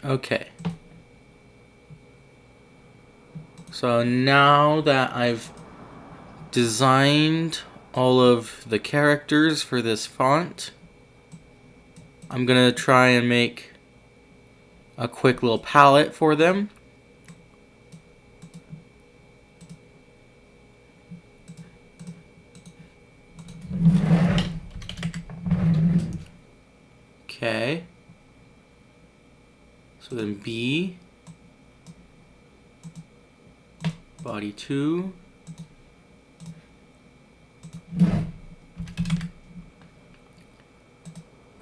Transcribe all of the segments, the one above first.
Okay. So now that I've designed all of the characters for this font, I'm gonna try and make a quick little palette for them. Okay. So then B, body 2,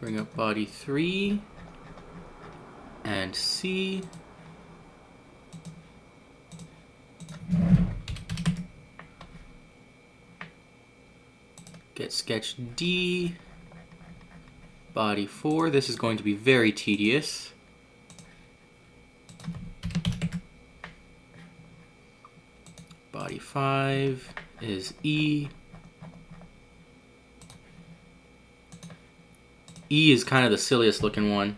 bring up body 3, and C. Get sketch D, body 4. This is going to be very tedious. Body 5 is E. E is kind of the silliest looking one.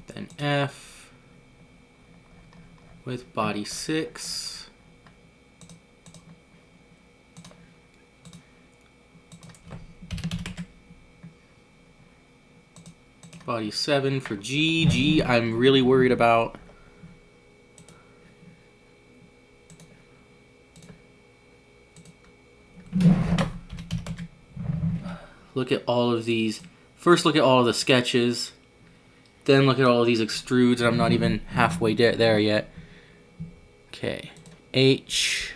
Then F with body 6. Body 7 for G. G I'm really worried about. Look at all of these. First look at all of the sketches. Then look at all of these extrudes, and I'm not even halfway there yet. Okay. H.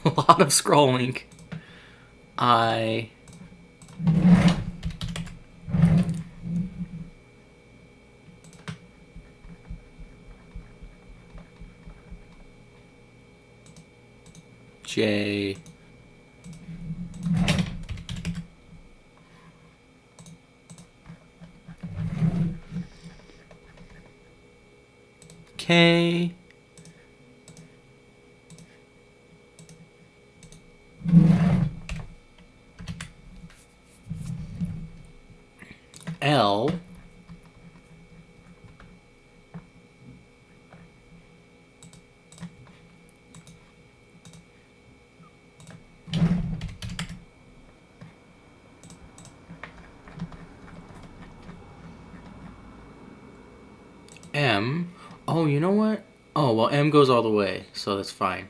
A lot of scrolling. I. J. K. L. M. Oh, you know what? Oh, well, M goes all the way, so that's fine.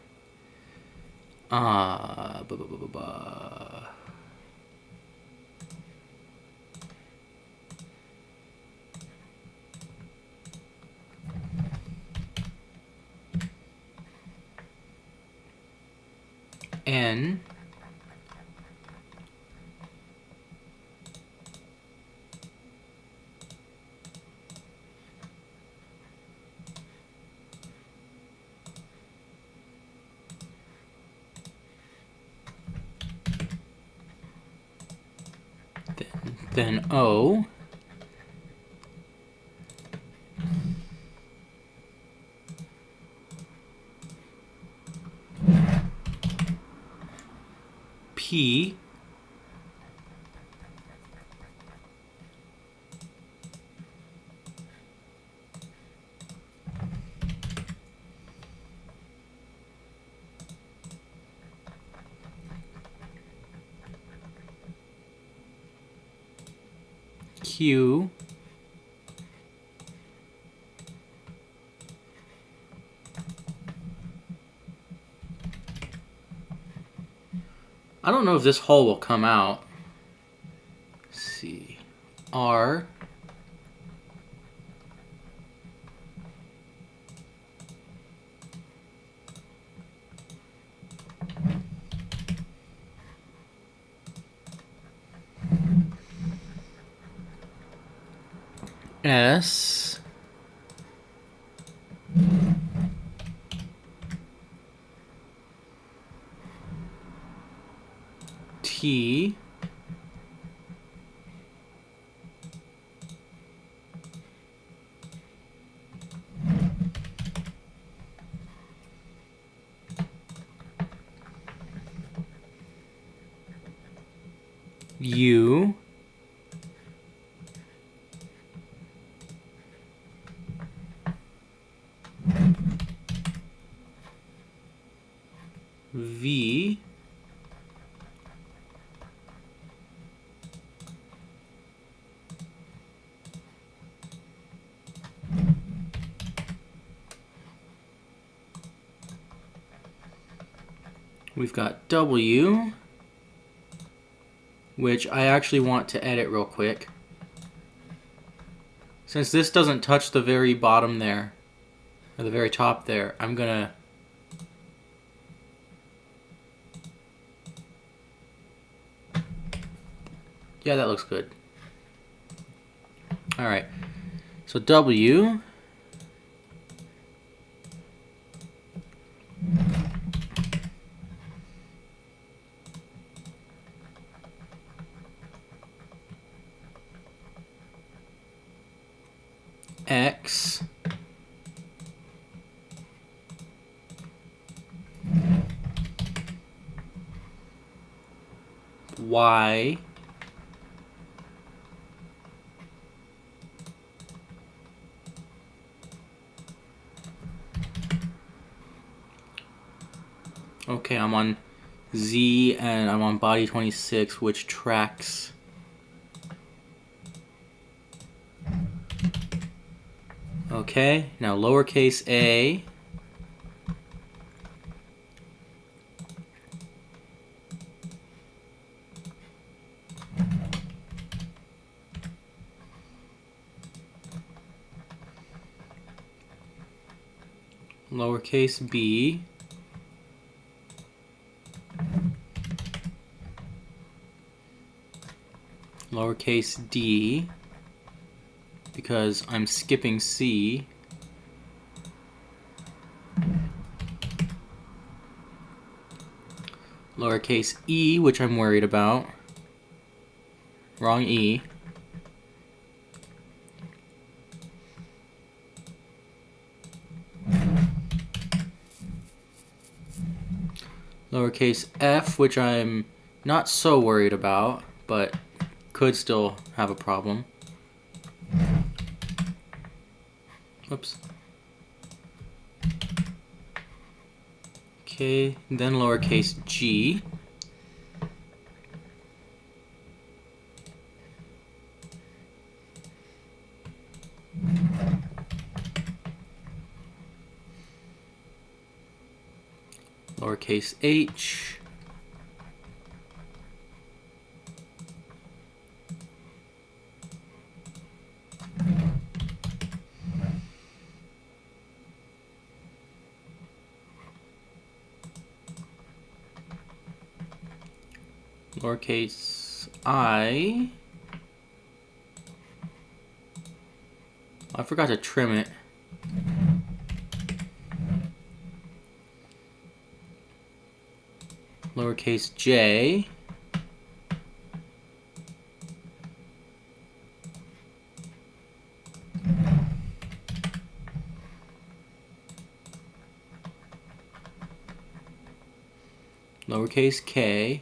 N. Then O. P. Q. I don't know if this hole will come out. Let's see. R. S. T. U, V, we've got W, which I actually want to edit real quick. Since this doesn't touch the very bottom there, or the very top there, I'm gonna yeah, that looks good. Alright, so W, X, Y, okay, I'm on Z and I'm on body 26, which tracks okay, now lowercase a, lowercase b, lowercase d, because I'm skipping C, lowercase e, which I'm worried about, wrong E, lowercase f, which I'm not so worried about, but could still have a problem. Oops. Okay, then lowercase g. Lowercase h. Lowercase I. I forgot to trim it. Lowercase j. Lowercase k.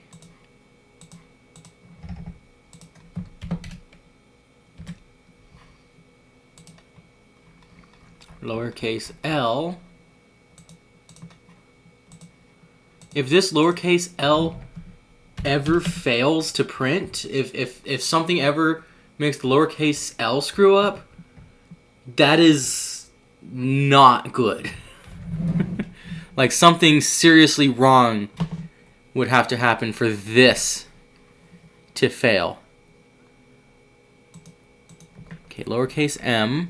Lowercase l. If this lowercase l ever fails to print, if something ever makes the lowercase l screw up, that is not good. Like something seriously wrong would have to happen for this to fail. Okay, lowercase m.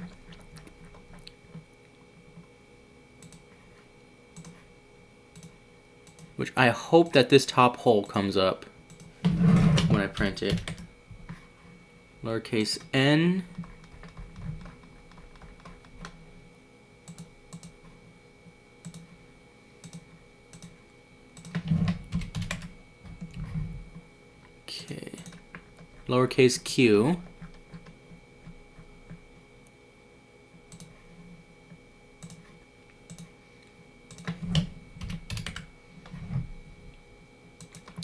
Which I hope that this top hole comes up when I print it. Lowercase n. Okay. Lowercase q.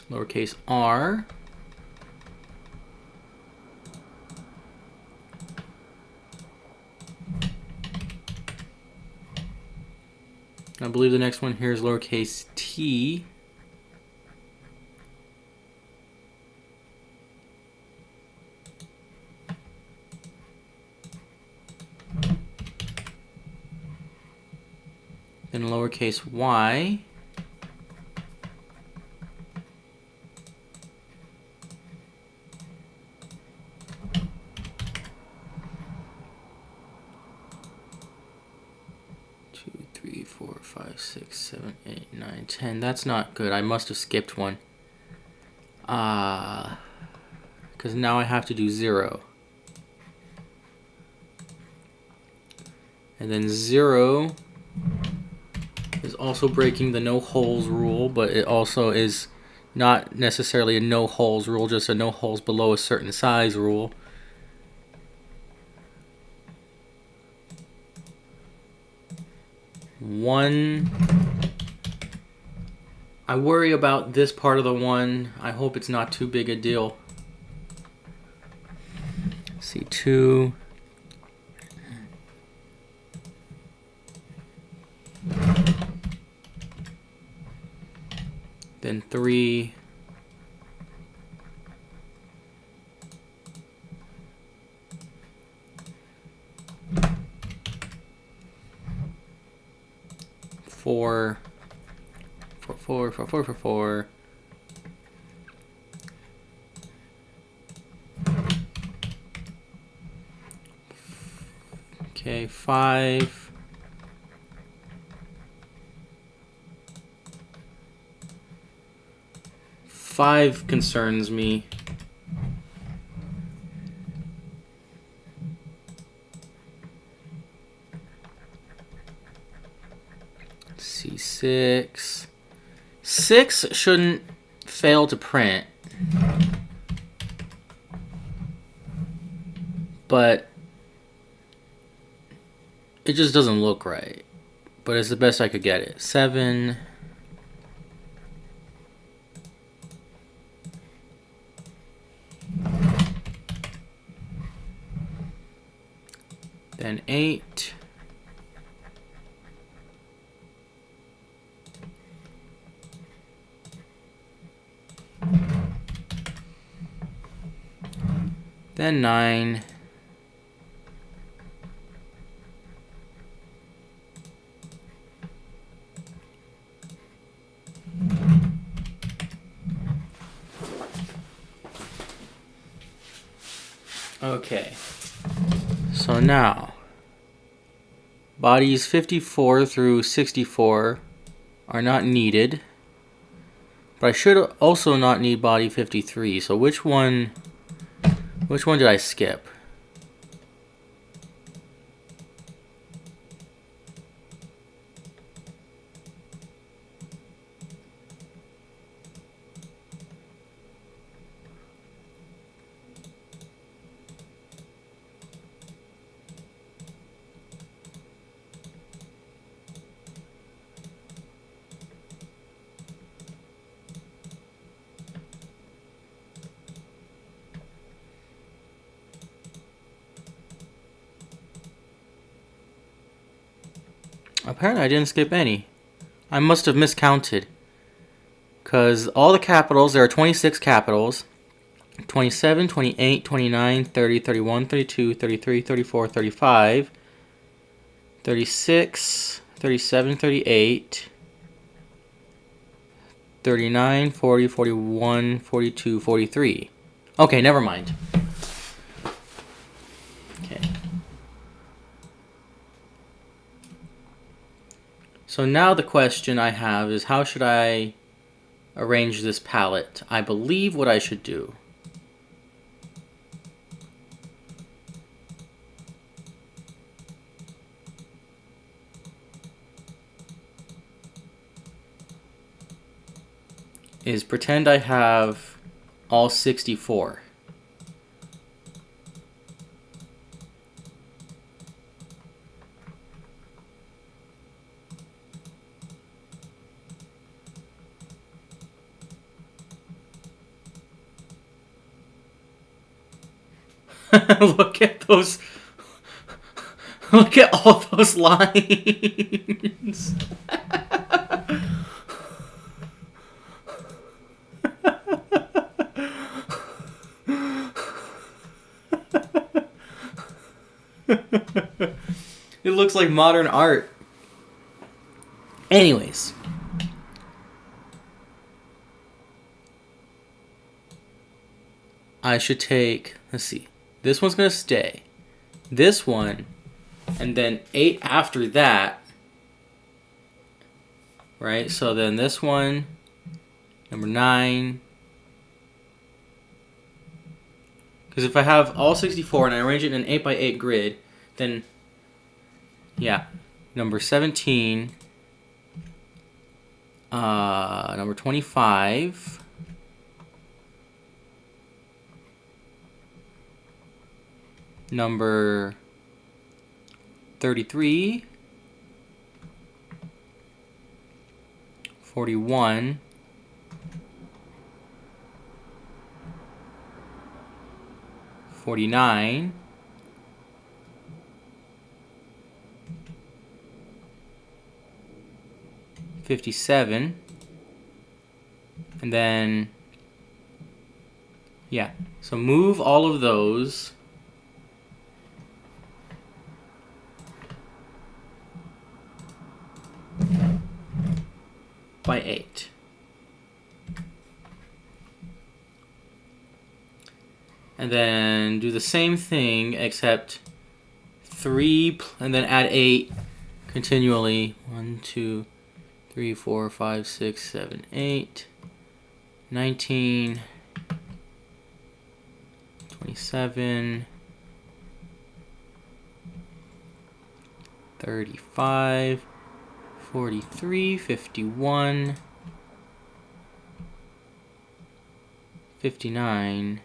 Lowercase r. believe the next one here is lowercase t. Then lowercase y. Two, 3, 4, 5, 6, 7, 8, 9, 10. That's not good. I must have skipped one. Because now I have to do 0. And then 0 is also breaking the no holes rule, but it also is not necessarily a no holes rule, just a no holes below a certain size rule. One, I worry about this part of the 1. I hope it's not too big a deal. See, 2. Then 3. Four. 4. Okay, 5. 5 concerns me. C6. 6 shouldn't fail to print, but it just doesn't look right. But it's the best I could get it. 7. Then 8. Then 9. Okay. So now, bodies 54 through 64 are not needed. But I should also not need body 53. So which one did I skip? Apparently I didn't skip any. I must have miscounted. Because all the capitals, there are 26 capitals. 27, 28, 29, 30, 31, 32, 33, 34, 35, 36, 37, 38, 39, 40, 41, 42, 43. Okay, never mind. Okay. So now the question I have is, how should I arrange this palette? I believe what I should do is pretend I have all 64. Look at those. Look at all those lines. looks like modern art. Anyways. I should take, let's see. This one's going to stay. This one, and then 8 after that. Right? So then this one, number 9. Because if I have all 64 and I arrange it in an 8x8 grid, then, yeah, number 17, number 25, number 33, 41, 49, 57, and then, yeah, so move all of those by 8. And then do the same thing except 3 and then add 8 continually. 1, 2, 3, 4, 5, 6, 7, 8, 19, 27, 35, 43, 51, 59,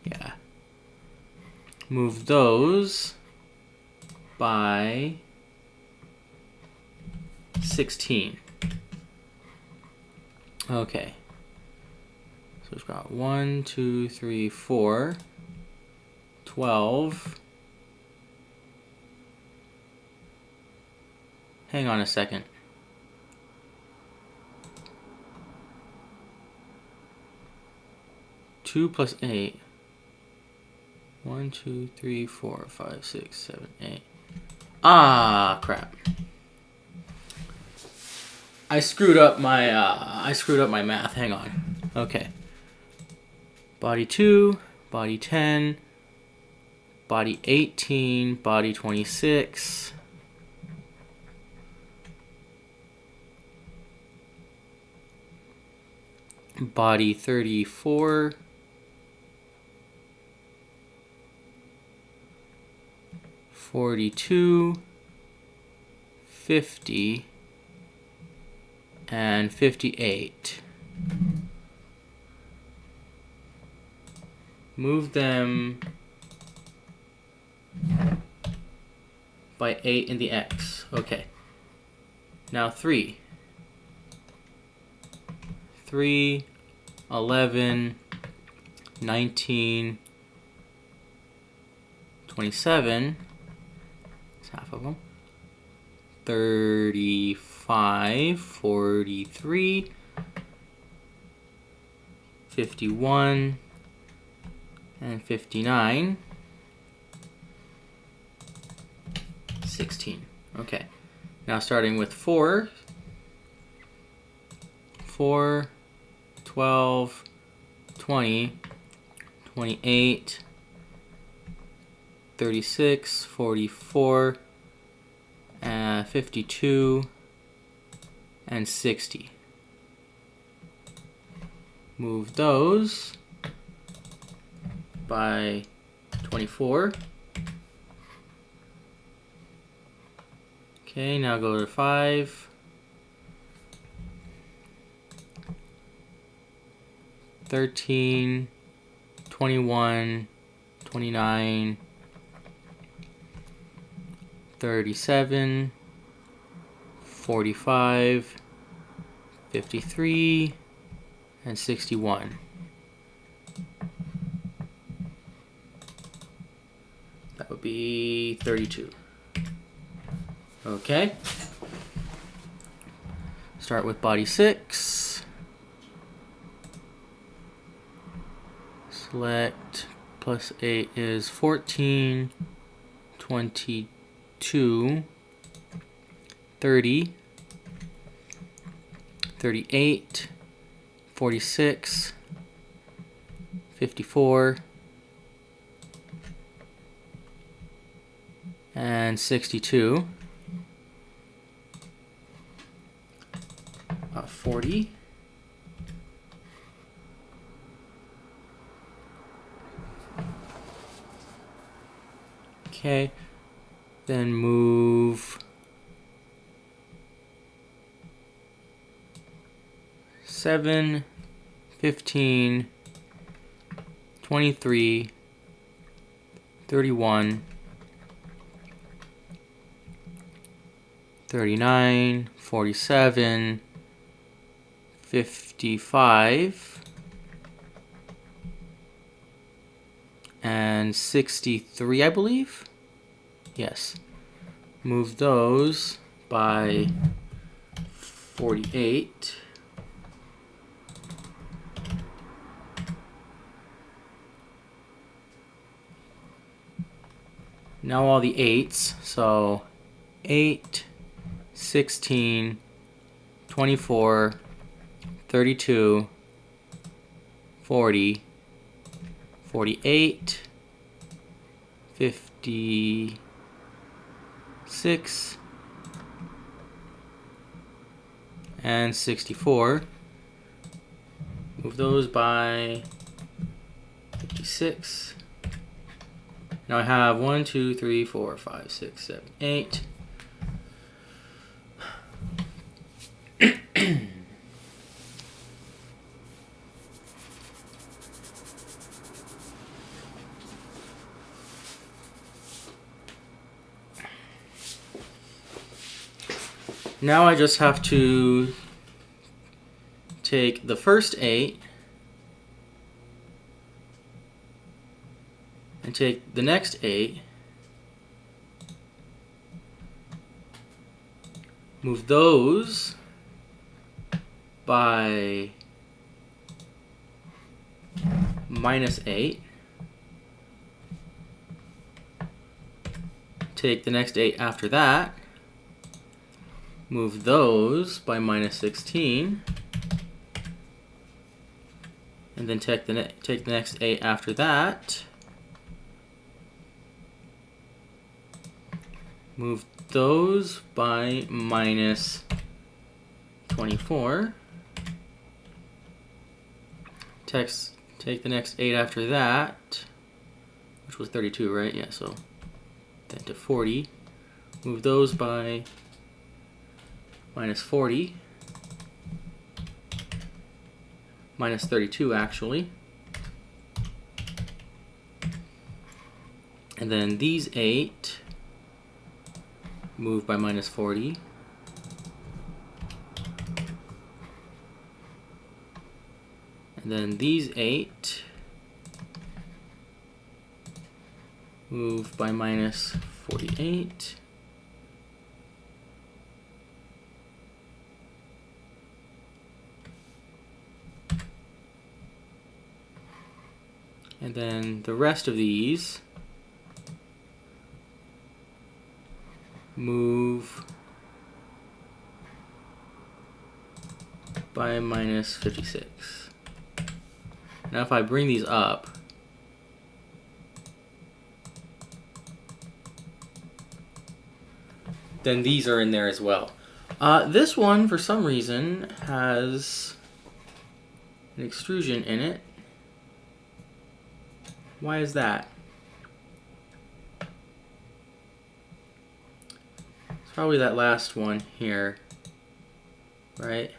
'Yeah. Move those by 16. Okay. So we've got 1, 2, 3, 4, 12. Hang on a second. Two plus 8. 1, 2, 3, 4, 5, 6, 7, 8. Ah, crap. I screwed up my math. Hang on. Okay. Body 2, body 10, body 18, body 26. Body 34. 42, 50, and 58. Move them by 8 in the X. Okay. Now 3. 3, 11, 19, 27. Half of them. 35, 43, 51, and 59. 16. Okay. Now starting with 4. 4, 12, 20, 28, 36, 44, 52, and 60. Move those by 24. Okay, now go to 5. 13, 21, 29, 37, 45, 53, and 61. would be 32. Okay. Start with body 6. Select plus 8 is 14, 22, 30, 38, 46, 54, and 62. 40. Okay, then move 7, 15, 23, 31, 39, 47, 55, and 63, I believe. Yes. Move those by 48. Now all the 8s. So 8, 16, 24, 32, 40, 48, 56, and 64. Move those by 56. Now I have 1, 2, 3, 4, 5, 6, 7, 8. Now I just have to take the first 8 and take the next 8, move those by -8, take the next 8 after that, move those by -16, and then take the next 8 after that, move those by -24, take the next 8 after that, which was 32, right? Yeah, so then to 40, move those by -40, -32 actually, and then these 8 move by -40, and then these 8 move by -48, and then the rest of these move by -56. Now if I bring these up, then these are in there as well. This one, for some reason, has an extrusion in it. Why is that? It's probably that last one here, right?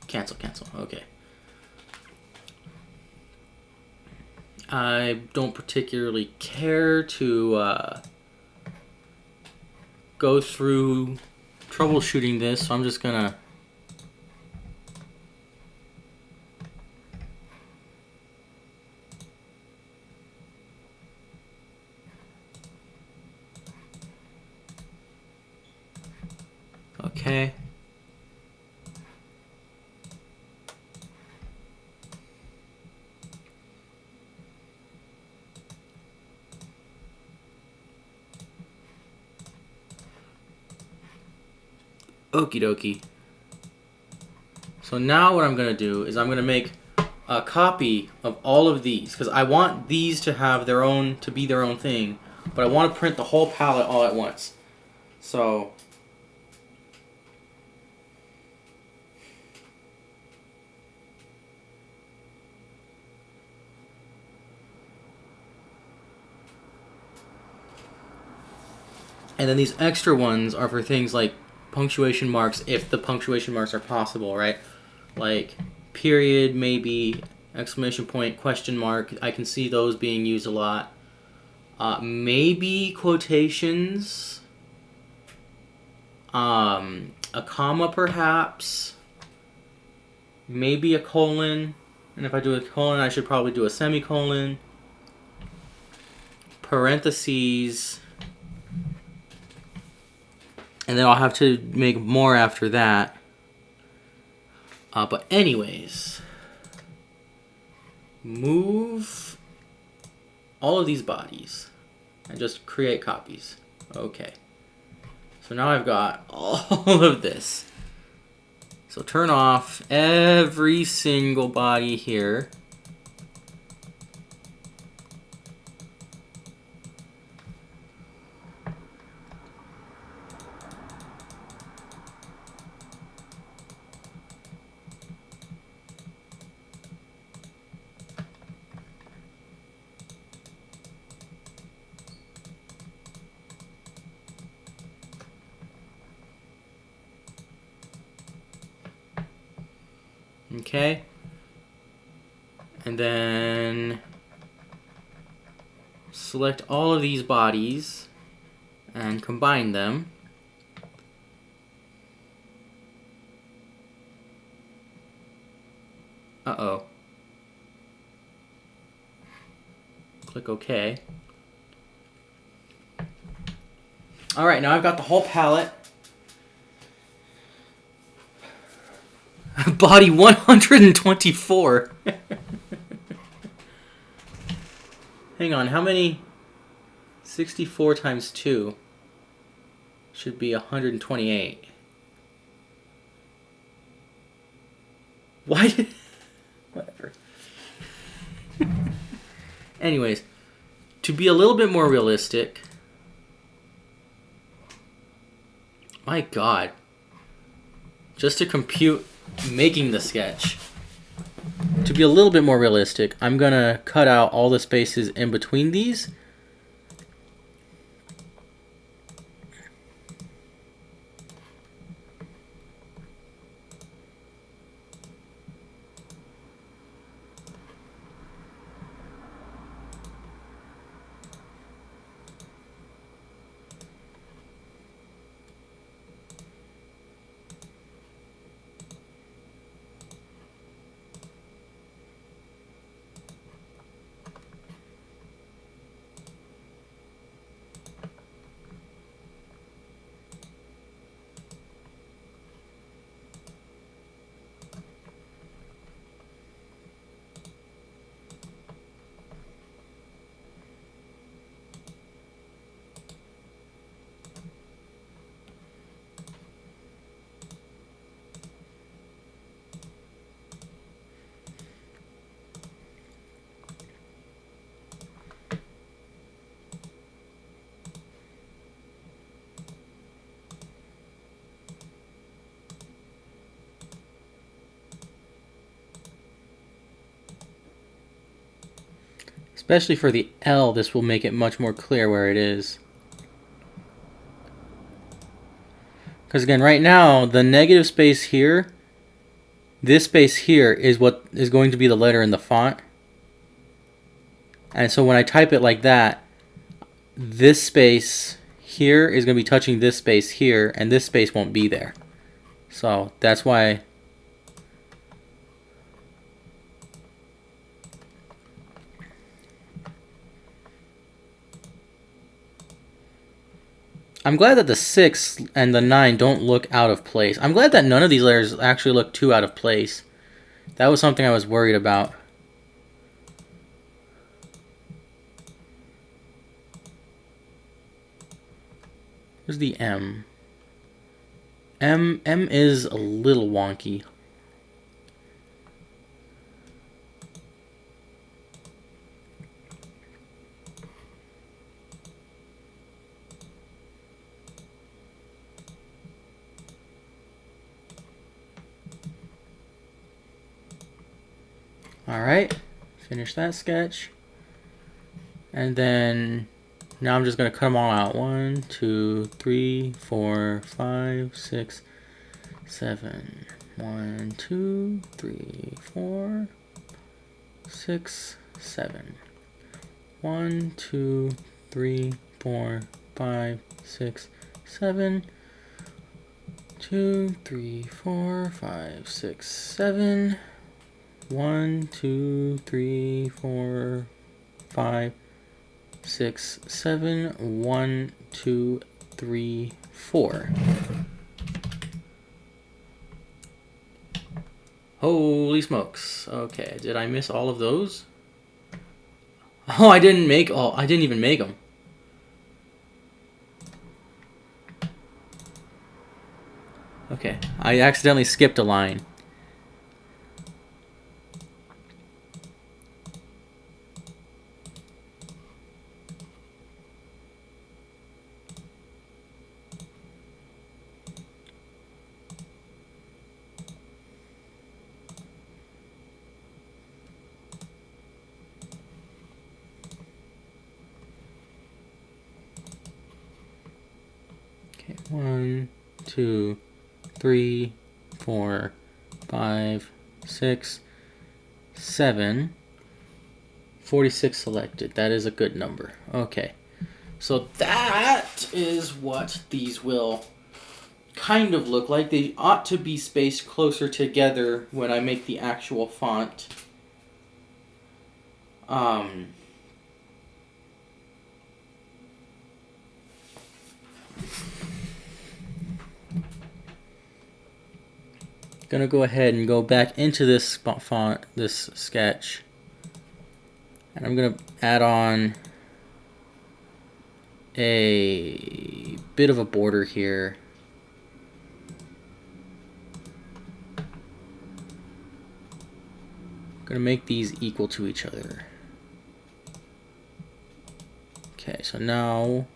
Cancel, okay. I don't particularly care to go through troubleshooting this, so I'm just gonna Okay. Okie dokie. So now what I'm going to do is I'm going to make a copy of all of these because I want these to have their own, to be their own thing, but I want to print the whole palette all at once. So and then these extra ones are for things like punctuation marks, if the punctuation marks are possible, right? Like period, maybe, exclamation point, question mark. I can see those being used a lot. Maybe quotations. A comma perhaps. Maybe a colon. And if I do a colon, I should probably do a semicolon. Parentheses. And then I'll have to make more after that. But anyways, move all of these bodies and just create copies. Okay. So now I've got all of this. So turn off every single body here. Okay. And then select all of these bodies and combine them. Uh-oh. Click OK. Alright, now I've got the whole palette. Body 124. Hang on, how many? 64 times 2 should be 128. Why did... Whatever. Anyways, to be a little bit more realistic... My God. Just to compute making the sketch. To be a little bit more realistic, I'm going to cut out all the spaces in between these. Especially for the L, this will make it much more clear where it is. Because again, right now, the negative space here, this space here is what is going to be the letter in the font. And so when I type it like that, this space here is going to be touching this space here, and this space won't be there. So that's why... I'm glad that the 6 and the 9 don't look out of place. I'm glad that none of these letters actually look too out of place. That was something I was worried about. Where's the M? M is a little wonky. Alright, finish that sketch. And then now I'm just going to cut them all out. 1, 2, 3, 4, 5, 6, 7. 1, 2, 3, 4, 6, 7. 1, 2, 3, 4, 5, 6, 7. 2, 3, 4, 5, 6, 7. 1, 2, 3, 4, 5, 6, 7. 1, 2, 3, 4. Holy smokes. Okay, did I miss all of those? Oh, I didn't even make them. Okay, I accidentally skipped a line. Okay, 1, 2, 3, 4, 5, 6, 7. 46 selected. That is a good number. Okay. So that is what these will kind of look like. They ought to be spaced closer together when I make the actual font. Gonna go ahead and go back into this font, this sketch, and I'm gonna add on a bit of a border here. I'm gonna make these equal to each other. Okay, so now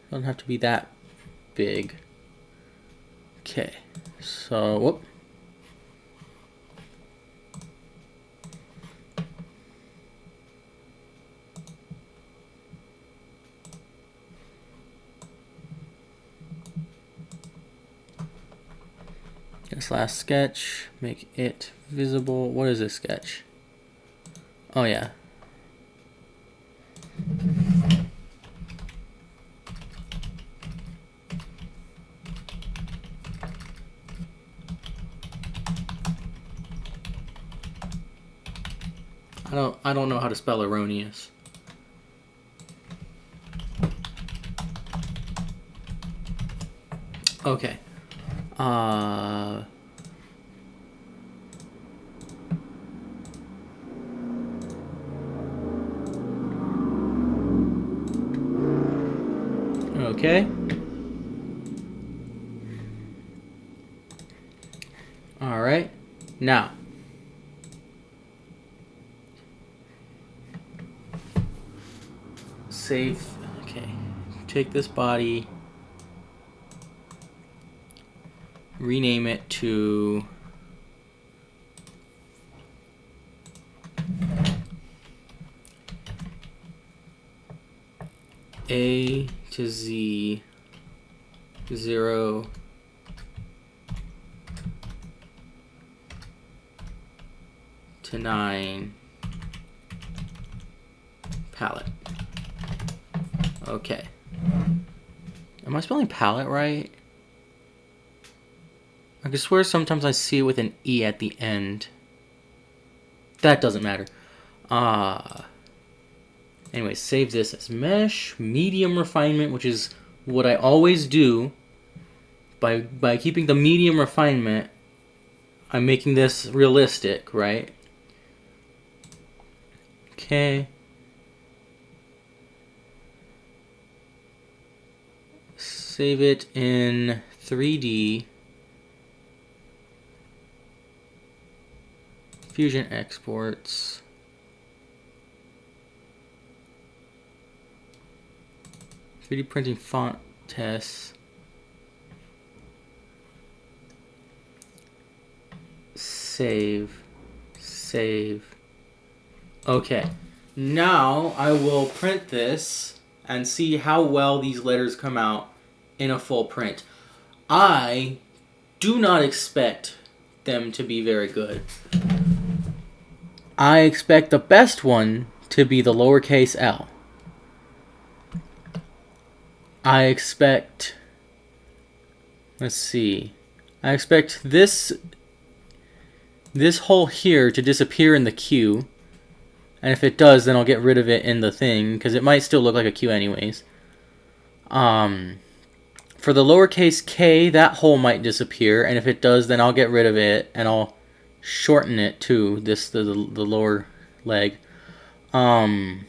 it doesn't have to be that big. Okay, so whoop. This last sketch, make it visible. What is this sketch? Oh yeah. I don't know how to spell erroneous. Okay. Okay. All right. Now, save. Okay. Take this body, rename it to A to Z 0 to 9 palette. Okay. Am I spelling palette right? I can swear sometimes I see it with an E at the end. That doesn't matter. Anyway, save this as mesh, medium refinement, which is what I always do. By keeping the medium refinement, I'm making this realistic, right? Okay. Save it in 3D. Fusion exports. Three D printing font tests. Save. Save. Okay. Now I will print this and see how well these letters come out in a full print. I do not expect them to be very good. I expect the best one to be the lowercase l. I expect, let's see, I expect this hole here to disappear in the Q, and if it does, then I'll get rid of it in the thing, because it might still look like a Q anyways. For the lowercase k, that hole might disappear, and if it does, then I'll get rid of it, and I'll shorten it to the lower leg. M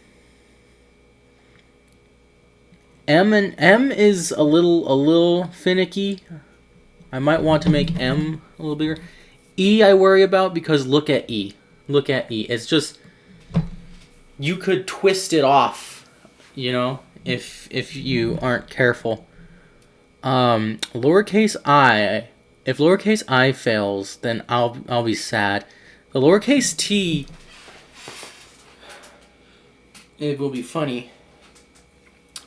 is a little finicky. I might want to make M a little bigger. E I worry about because look at E. Look at E. It's just, you could twist it off, you know, if you aren't careful. Lowercase I, if lowercase I fails, then I'll be sad. The lowercase t, it will be funny.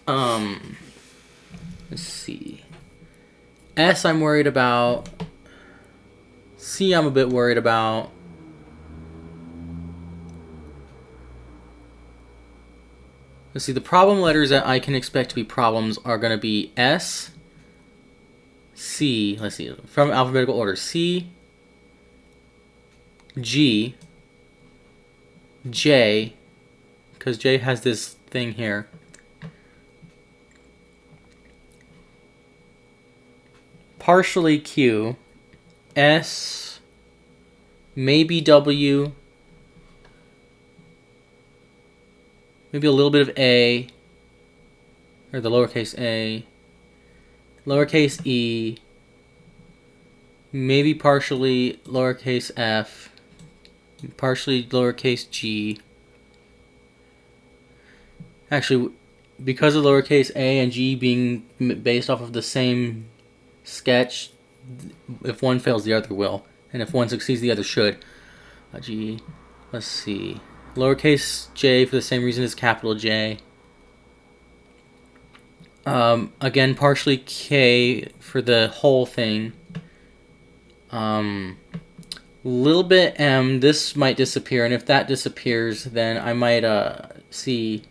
Let's see. S I'm worried about. C I'm a bit worried about. Let's see, the problem letters that I can expect to be problems are going to be S, C, let's see, from alphabetical order, C, G, J, because J has this thing here, partially Q, S, maybe W, maybe a little bit of A, or the lowercase a, lowercase e, maybe partially lowercase f, partially lowercase g. Actually, because of lowercase a and g being based off of the same sketch, if one fails, the other will. And if one succeeds, the other should. G, let's see. Lowercase j for the same reason as capital J. Again, partially K for the whole thing. Little bit M, this might disappear, and if that disappears, then I might see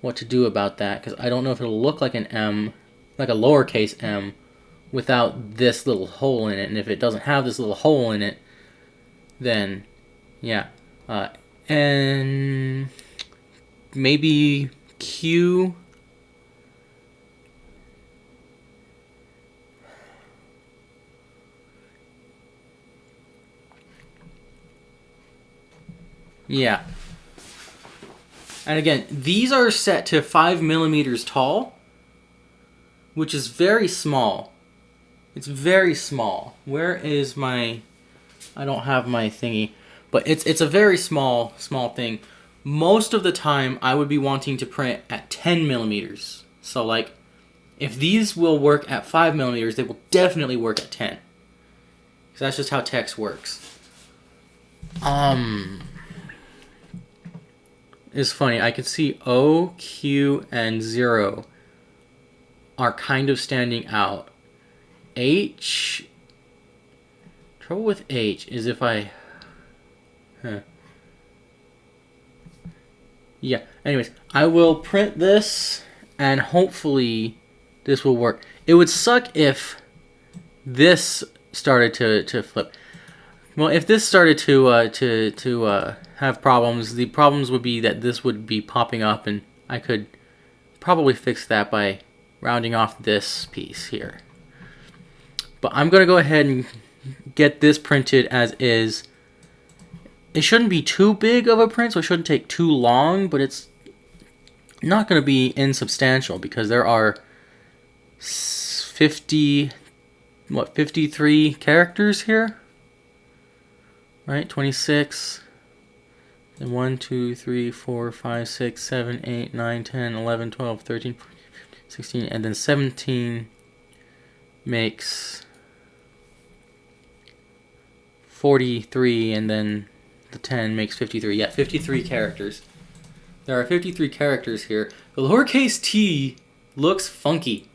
what to do about that, because I don't know if it'll look like an M, like a lowercase m, without this little hole in it, and if it doesn't have this little hole in it, then, yeah. And maybe Q. Yeah. And again, these are set to 5 millimeters tall, which is very small. It's very small. Where is my... I don't have my thingy. But it's a very small thing. Most of the time, I would be wanting to print at 10 millimeters. So, like, if these will work at 5 millimeters, they will definitely work at 10. Because that's just how text works. It's funny. I can see O, Q, and 0 are kind of standing out. H... Trouble with H is if I... Yeah, anyways, I will print this, and hopefully this will work. It would suck if this started to flip. Well, if this started to have have problems. The problems would be that this would be popping up, and I could probably fix that by rounding off this piece here. But I'm going to go ahead and get this printed as is. It shouldn't be too big of a print, so it shouldn't take too long, but it's not going to be insubstantial because there are 53 characters here? Right, 26. And 1, 2, 3, 4, 5, 6, 7, 8, 9, 10, 11, 12, 13, 16, and then 17 makes 43, and then the 10 makes 53. Yeah, 53 characters. There are 53 characters here. The lowercase t looks funky.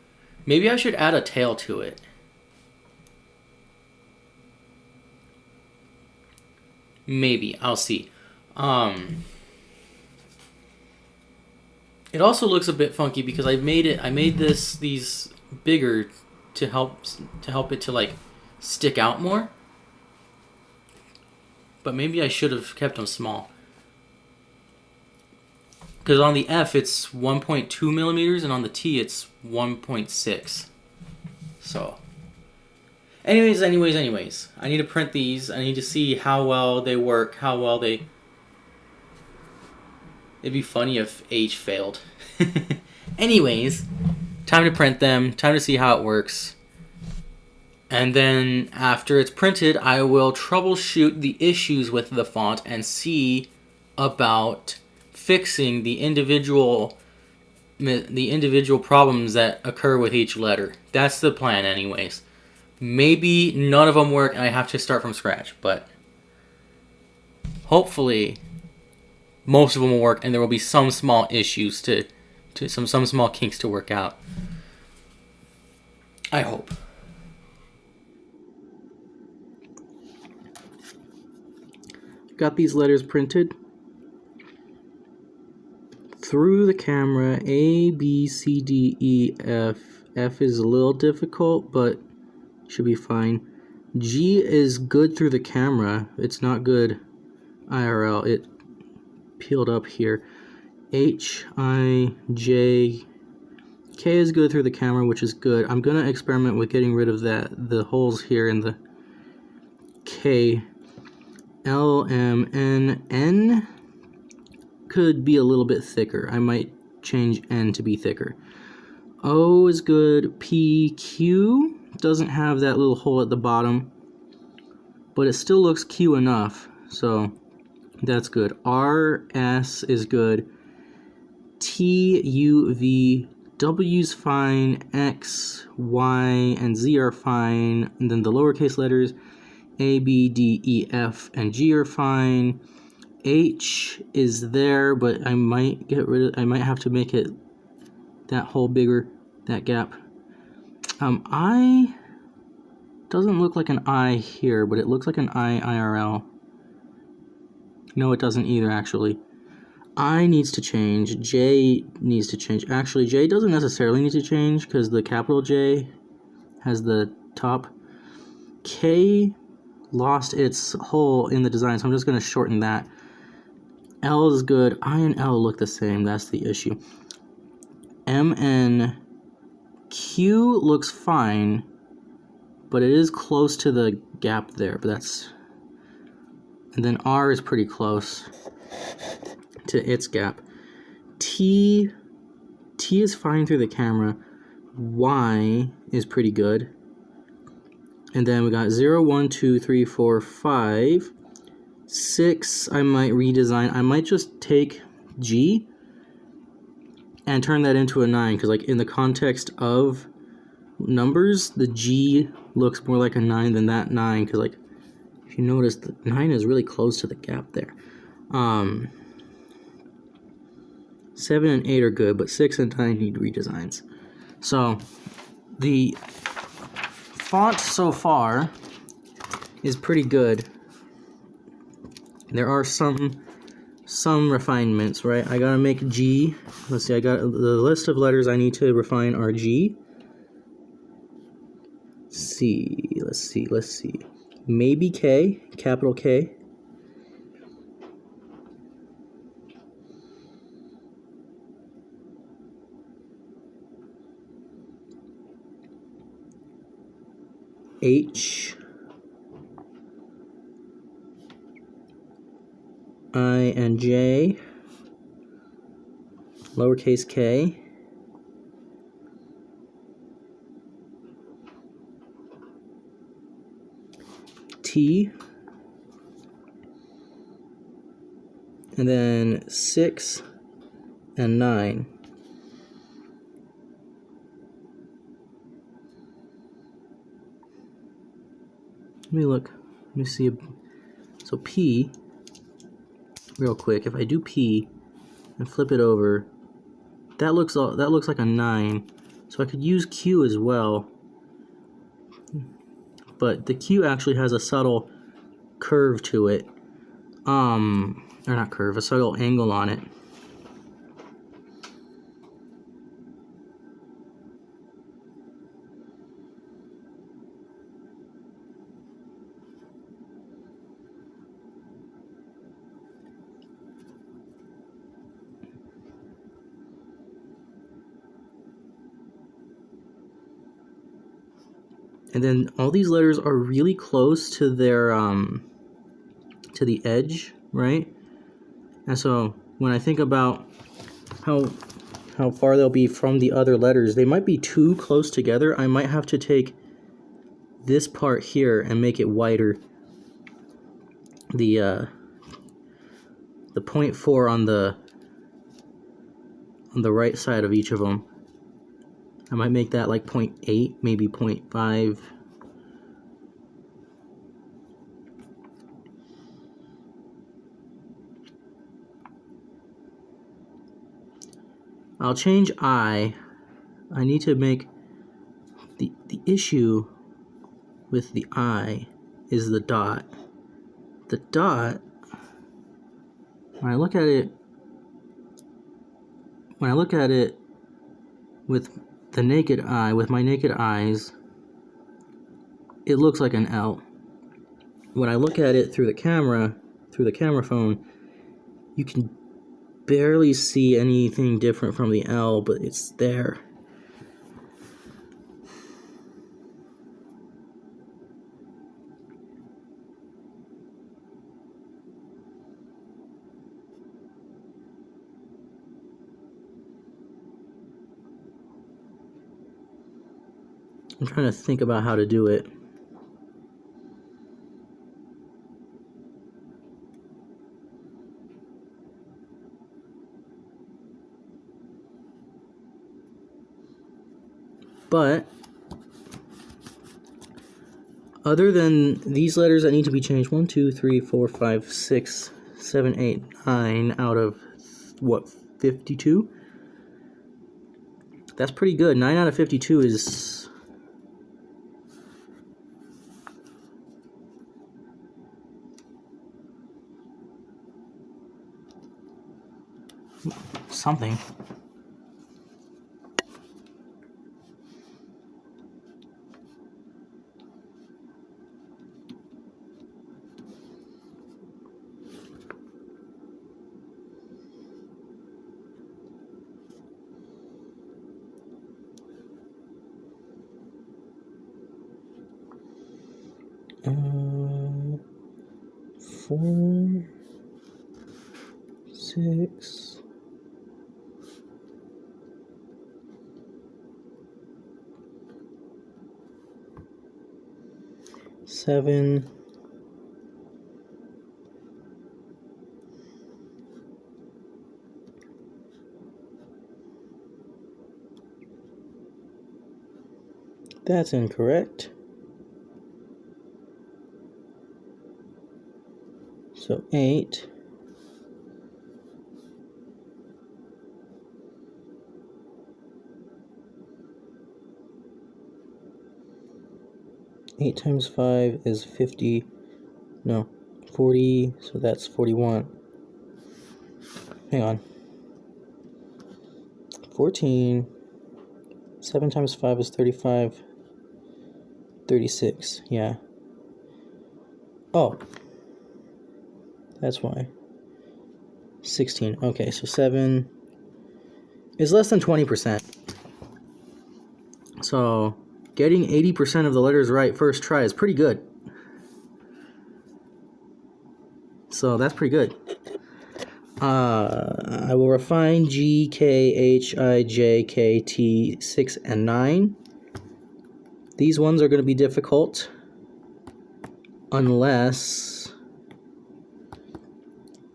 Maybe I should add a tail to it. Maybe. I'll see. It also looks a bit funky because I made these bigger to help it to like stick out more. But maybe I should have kept them small. Because on the F it's 1.2 millimeters and on the T it's 1.6. So, anyways. I need to print these. I need to see how well they work, how well they... It'd be funny if H failed. Anyways, time to print them, time to see how it works. And then after it's printed, I will troubleshoot the issues with the font and see about fixing the individual problems that occur with each letter. That's the plan anyways. Maybe none of them work and I have to start from scratch, but hopefully most of them will work and there will be some small issues to some small kinks to work out. I hope. Got these letters printed. Through the camera, A, B, C, D, E, F. F is a little difficult, but should be fine. G is good through the camera. It's not good IRL. It peeled up here. H, I, J, K is good through the camera, which is good. I'm gonna experiment with getting rid of the holes here in the K. L, M, N, N could be a little bit thicker. I might change N to be thicker. O is good. P, Q doesn't have that little hole at the bottom, but it still looks Q enough, so that's good. R, S is good. T, U, V, W's fine. X, Y, and Z are fine. And then the lowercase letters A, B, D, E, F, and G are fine. H is there, but I might have to make it that hole bigger, that gap. I doesn't look like an I here, but it looks like an I IRL. No, it doesn't either, actually. I needs to change. J needs to change. Actually, J doesn't necessarily need to change because the capital J has the top. K lost its hole in the design, so I'm just going to shorten that. L is good. I and L look the same. That's the issue. M and Q looks fine, but it is close to the gap there. But that's... And then R is pretty close to its gap. T is fine through the camera. Y is pretty good. And then we got 0, 1, 2, 3, 4, 5. 6, I might redesign. I might just take G and turn that into a 9, because like in the context of numbers, the G looks more like a 9 than that 9, because like if you notice, the 9 is really close to the gap there. 7 and 8 are good, but 6 and 9 need redesigns. So the font so far is pretty good. There are some refinements, right? I gotta make G. Let's see, I got the list of letters I need to refine are G, C, let's see. Maybe K, capital K. H, I and J, lowercase k, T, and then 6 and 9. Let me look. Let me see. So P, real quick, if I do P and flip it over, that looks like a 9. So I could use Q as well. But the Q actually has a subtle curve to it. Or not curve, a subtle angle on it. And then all these letters are really close to their to the edge, right? And so when I think about how far they'll be from the other letters, they might be too close together. I might have to take this part here and make it wider. The 0.4 on the right side of each of them. I might make that like 0.8, maybe 0.5. I'll change I. I need to make the issue with the I is the dot. The dot, when I look at it with the naked eye, with my naked eyes, it looks like an L. When I look at it through the camera phone, you can barely see anything different from the L, but it's there. I'm trying to think about how to do it. But other than these letters that need to be changed, 1, 2, 3, 4, 5, 6, 7, 8, 9 out of what, 52? That's pretty good. 9 out of 52 is something. Four, 6, 7, 'That's incorrect. So 8. 8 times 5 is 50. No, 40. So that's 41. Hang on. 14. 7 times 5 is 35. 36. Yeah. Oh. That's why. 16. Okay, so 7 is less than 20%. So Getting 80% of the letters right first try is pretty good. So that's pretty good. I will refine G, K, H, I, J, K, T, 6, and 9. These ones are going to be difficult unless,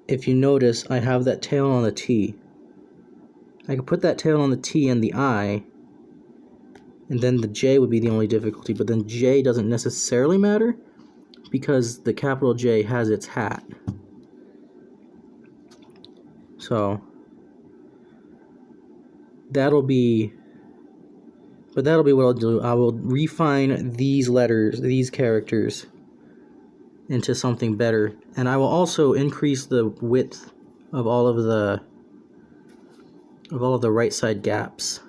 if you notice, I have that tail on the T. I could put that tail on the T and the I, and then the J would be the only difficulty, but then J doesn't necessarily matter because the capital J has its hat. So that'll be what I'll do. I will refine these letters, these characters, into something better, and I will also increase the width of all of the right side gaps.